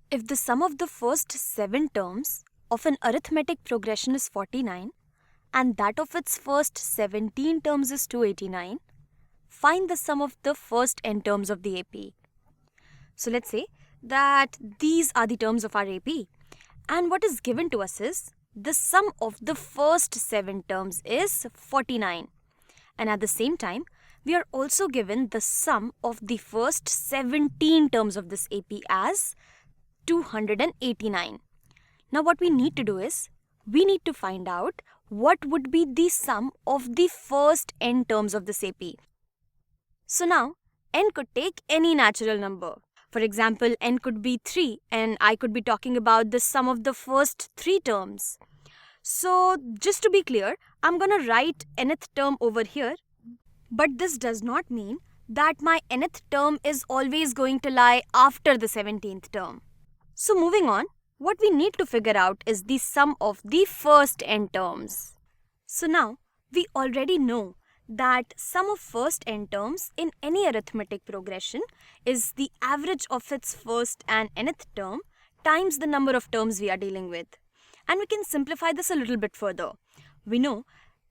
If the sum of the first 7 terms of an arithmetic progression is 49 and that of its first 17 terms is 289, find the sum of the first n terms of the AP. So let's say that these are the terms of our AP, and what is given to us is the sum of the first 7 terms is 49, and at the same time we are also given the sum of the first 17 terms of this AP as 289. Now what we need to do is, we need to find out what would be the sum of the first n terms of this AP. So now, n could take any natural number. For example, n could be 3 and I could be talking about the sum of the first 3 terms. So just to be clear, I'm going to write nth term over here. But this does not mean that my nth term is always going to lie after the 17th term. So moving on, what we need to figure out is the sum of the first n terms. So now, we already know that sum of first n terms in any arithmetic progression is the average of its first and nth term times the number of terms we are dealing with. And we can simplify this a little bit further. We know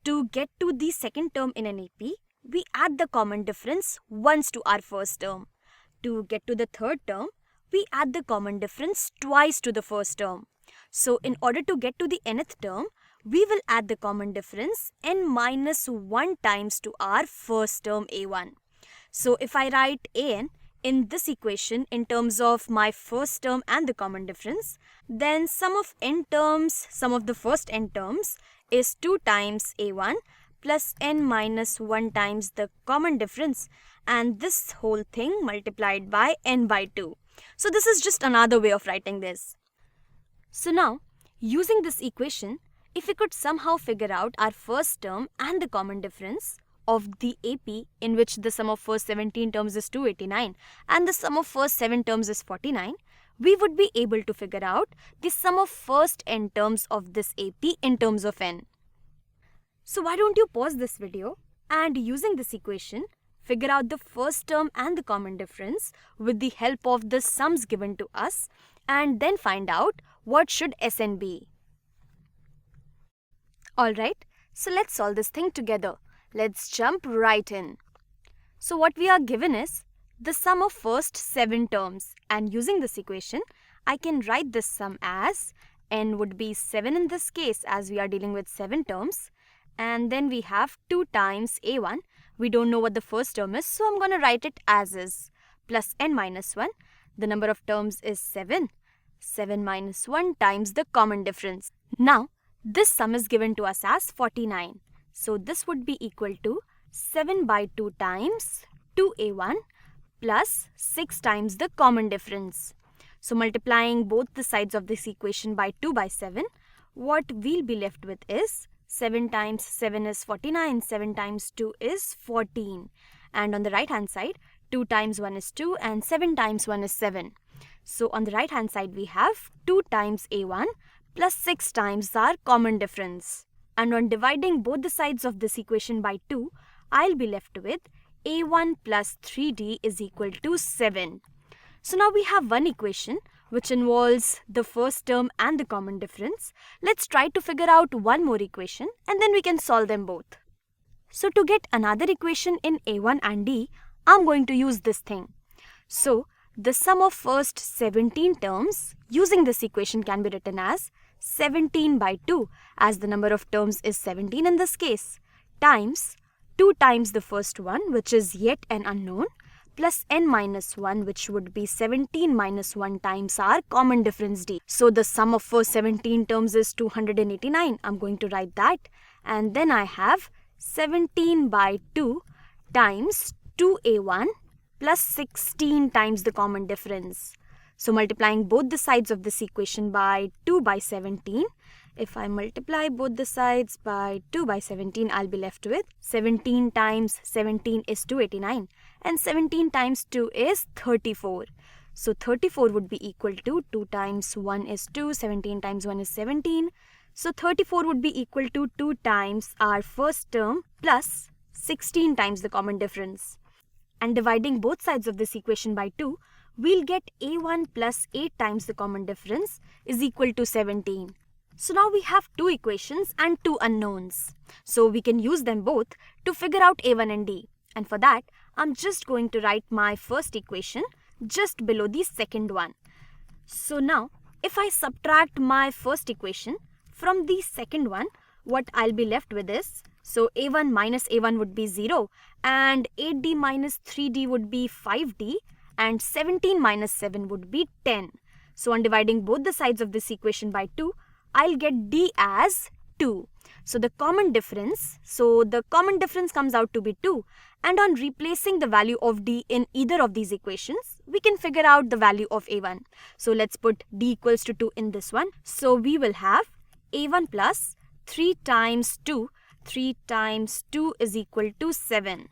to get to the second term in an AP, we add the common difference once to our first term. To get to the third term, we add the common difference twice to the first term. So in order to get to the nth term, we will add the common difference n minus 1 times to our first term a1. So if I write an in this equation in terms of my first term and the common difference, then sum of the first n terms is 2 times a1 plus n minus 1 times the common difference, and this whole thing multiplied by n by 2. So this is just another way of writing this. So now, using this equation, if we could somehow figure out our first term and the common difference of the AP in which the sum of first 17 terms is 289 and the sum of first 7 terms is 49, we would be able to figure out the sum of first n terms of this AP in terms of n. So why don't you pause this video and using this equation, figure out the first term and the common difference with the help of the sums given to us, and then find out what should Sn be. Alright, so let's solve this thing together. Let's jump right in. So what we are given is the sum of first 7 terms, and using this equation, I can write this sum as n would be 7 in this case as we are dealing with 7 terms, and then we have 2 times a1. We don't know what the first term is, so I'm going to write it as is, plus n minus 1. The number of terms is 7. 7 minus 1 times the common difference. Now, this sum is given to us as 49. So this would be equal to 7 by 2 times 2a1 plus 6 times the common difference. So multiplying both the sides of this equation by 2 by 7, what we'll be left with is 7 times 7 is 49, 7 times 2 is 14. And on the right hand side, 2 times 1 is 2 and 7 times 1 is 7. So on the right hand side, we have 2 times a1 plus 6 times our common difference. And on dividing both the sides of this equation by 2, I'll be left with a1 plus 3d is equal to 7. So now we have one equation which involves the first term and the common difference. Let's try to figure out one more equation and then we can solve them both. So to get another equation in a1 and d, I'm going to use this thing. So the sum of first 17 terms using this equation can be written as 17 by 2, as the number of terms is 17 in this case, times 2 times the first one, which is yet an unknown, plus n minus 1, which would be 17 minus 1 times our common difference d. So the sum of first 17 terms is 289. I'm going to write that. And then I have 17 by 2 times 2a1 plus 16 times the common difference. So multiplying both the sides of this equation by 2 by 17, if I multiply both the sides by 2 by 17, I'll be left with 17 times 17 is 289 and 17 times 2 is 34. So 34 would be equal to 2 times 1 is 2, 17 times 1 is 17. So 34 would be equal to 2 times our first term plus 16 times the common difference. And dividing both sides of this equation by 2, we'll get a1 plus 8 times the common difference is equal to 17. So now we have two equations and two unknowns. So we can use them both to figure out a1 and d. And for that, I'm just going to write my first equation just below the second one. So now, if I subtract my first equation from the second one, what I'll be left with is, so a1 minus a1 would be 0, and 8d minus 3d would be 5d, and 17 minus 7 would be 10. So on dividing both the sides of this equation by 2, I'll get d as 2. So the common difference comes out to be 2, and on replacing the value of d in either of these equations, we can figure out the value of a1. So let's put d equals to 2 in this one. So we will have a1 plus 3 times 2. 3 times 2 is equal to 7.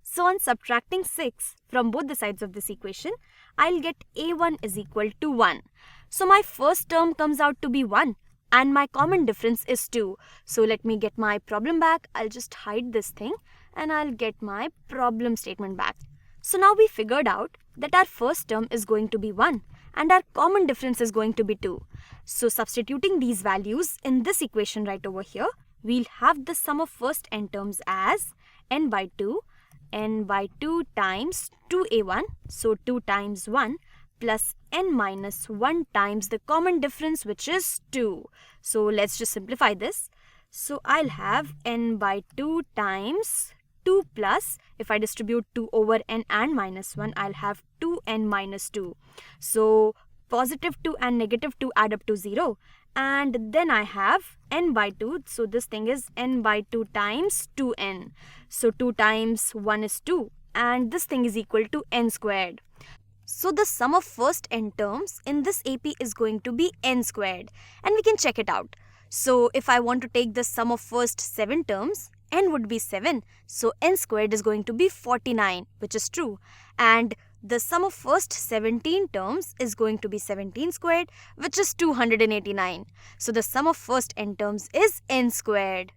So on subtracting 6 from both the sides of this equation, I'll get a1 is equal to 1. So my first term comes out to be 1 and my common difference is 2. So let me get my problem back. I'll just hide this thing and I'll get my problem statement back. So now we figured out that our first term is going to be 1 and our common difference is going to be 2. So substituting these values in this equation right over here, we'll have the sum of first n terms as n by 2 times 2a1, so 2 times 1 plus n minus 1 times the common difference, which is 2. So let's just simplify this. So I'll have n by 2 times 2 plus, if I distribute 2 over n and minus 1, I'll have 2n minus 2. So positive 2 and negative 2 add up to 0. And then I have n by 2. So this thing is n by 2 times 2n. So 2 times 1 is 2. And this thing is equal to n squared. So the sum of first n terms in this AP is going to be n squared. And we can check it out. So if I want to take the sum of first 7 terms, n would be 7. So n squared is going to be 49, which is true. And the sum of first 17 terms is going to be 17 squared, which is 289. So the sum of first n terms is n squared.